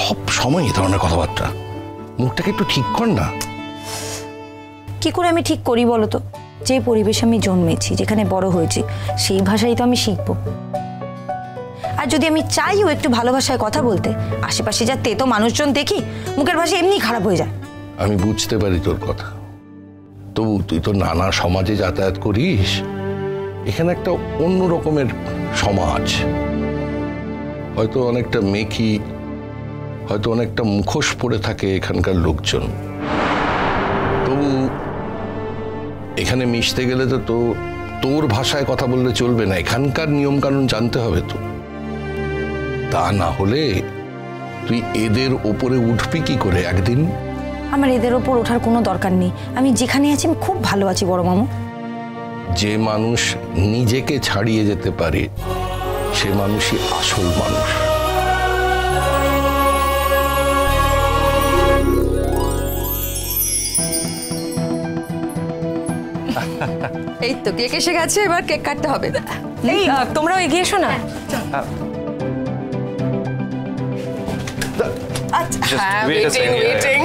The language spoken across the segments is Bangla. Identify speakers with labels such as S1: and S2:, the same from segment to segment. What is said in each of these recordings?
S1: সব সময় এই ধরনের কথাবার্তা? মুখটাকে একটু ঠিক কর না।
S2: কি করে আমি ঠিক করি বলো তো? যে পরিবেশে আমি জন্মেছি, যেখানে বড় হয়েছি, সেই ভাষাই তো আমি শিখবো। আর যদি আমি চাইও একটু ভালো ভাষায় কথা বলতে, আশেপাশে যা তেতো মানুষজন দেখি, মুখের ভাষা এমনি খারাপ হয়ে যায়।
S1: আমি বুঝতে পারি তোর কথা, তবু তুই তো নানা সমাজে যাতায়াত করিস। এখানে একটা অন্য রকমের সমাজ, হয়তো অনেকটা মেকি, হয়তো অনেকটা মুখোশ পরে থাকে এখানকার লোকজন। তবু এখানে মিশতে গেলে তো তোর ভাষায় কথা বললে চলবে না, এখানকার নিয়ম কানুন জানতে হবে তো। তা না হলে তুই এদের ওপরে উঠবি কি করে একদিন?
S2: আমার এদের ওপর ওঠার কোনো দরকার নেই, আমি যেখানে আছি আমি খুব ভালো আছি বড় মামু।
S1: যে মানুষ নিজেকে ছাড়িয়ে যেতে পারে সে মানুষই আসল মানুষ।
S3: এই তো কেক এসে গেছে, এবার কেক কাটতে হবে।
S4: এই তোমরাও এগিয়ে এসো না।
S3: হ্যাঁ, ওয়েটিং।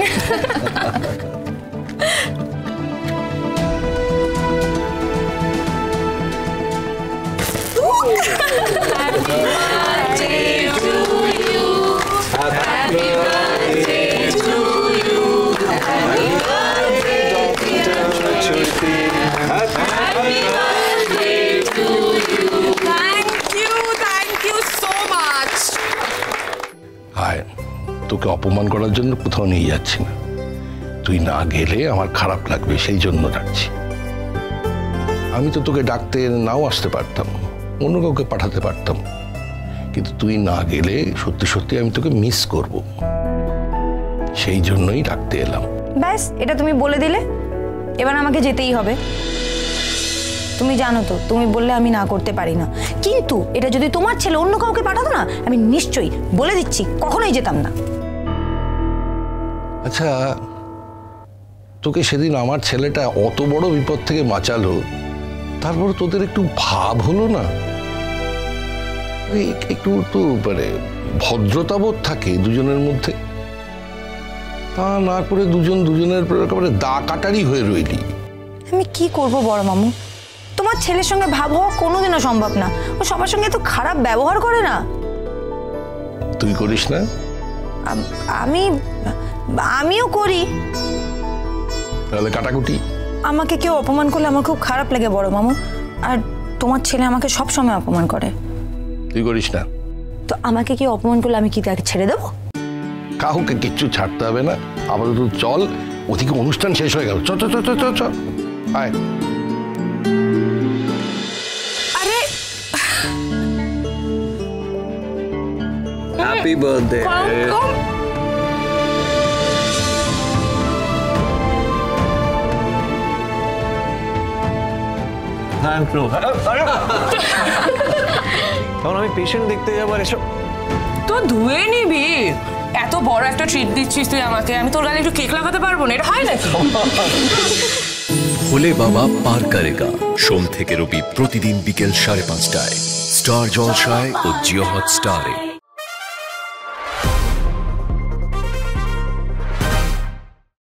S1: তোকে অপমান করার জন্য কোথাও নিয়ে যাচ্ছি না, তুই না গেলে আমার খারাপ লাগবে সেই জন্য ডাকছি। আমি তো তোকে ডাকতে নাও আসতে পারতাম, অন্য কাউকে পাঠাতে পারতাম, কিন্তু তুই না গেলে সত্যি সত্যি আমি তোকে মিস করব, সেই জন্যই ডাকতে এলাম।
S2: ব্যাস, এটা তুমি বলে দিলে, এবার আমাকে যেতেই হবে। তুমি জানো তো, তুমি বললে আমি না করতে পারি না, কিন্তু এটা যদি তোমার ছেলে অন্য কাউকে পাঠাতো না, আমি নিশ্চয়ই বলে দিচ্ছি কখনোই যেতাম না।
S1: আচ্ছা, তোকে সেদিন আমার ছেলেটা অত বড় বিপদ থেকে বাঁচালো, তারপর তোদের একটু ভাব হলো না? একটু তো মানে ভদ্রতাবোধ থাকে দুজনের মধ্যে, তা না করে দুজন দুজনের একেবারে দা কাটারি হয়ে রইলি।
S2: আমি কি করব বড় মামু, তোমার ছেলের সঙ্গে ভাব হওয়া কোনোদিনও সম্ভব না, ও সবার সঙ্গে তো খারাপ ব্যবহার করে না।
S1: তুই করিস না?
S2: আমিও করি।
S1: তাহলে কাটাকুটি?
S2: আমাকে কেউ অপমান করলে আমার খুব খারাপ লাগে বড় মামু, আর তোমার ছেলে আমাকে সব সময় অপমান করে।
S1: তুই করিস না?
S2: তো আমাকে কেউ অপমান করলে আমি কি তাকে ছেড়ে দেবো?
S1: কাউকে কিচ্ছু ছাড়তে হবে না, আপাতত চল, ওদিকে অনুষ্ঠান শেষ হয়ে গেল, চল চল চল চল চল আয়।
S4: আরে
S5: হ্যাপি বার্থডে। Thank you. তখন আমি পেশেন্ট দেখতে যাবো, এসব
S4: তো ধুয়ে নিবি। এত বড় একটা ট্রিট দিচ্ছিস তুই আমাকে, আমি তোর গালে একটু কেক লাগাতে পারবো না? এটা হয় নাকি?
S6: ভোলে বাবা পার করেগা, সোম থেকে রবি প্রতিদিন বিকেল 5:30টায় স্টার জলসায় ও জিও হটস্টারে।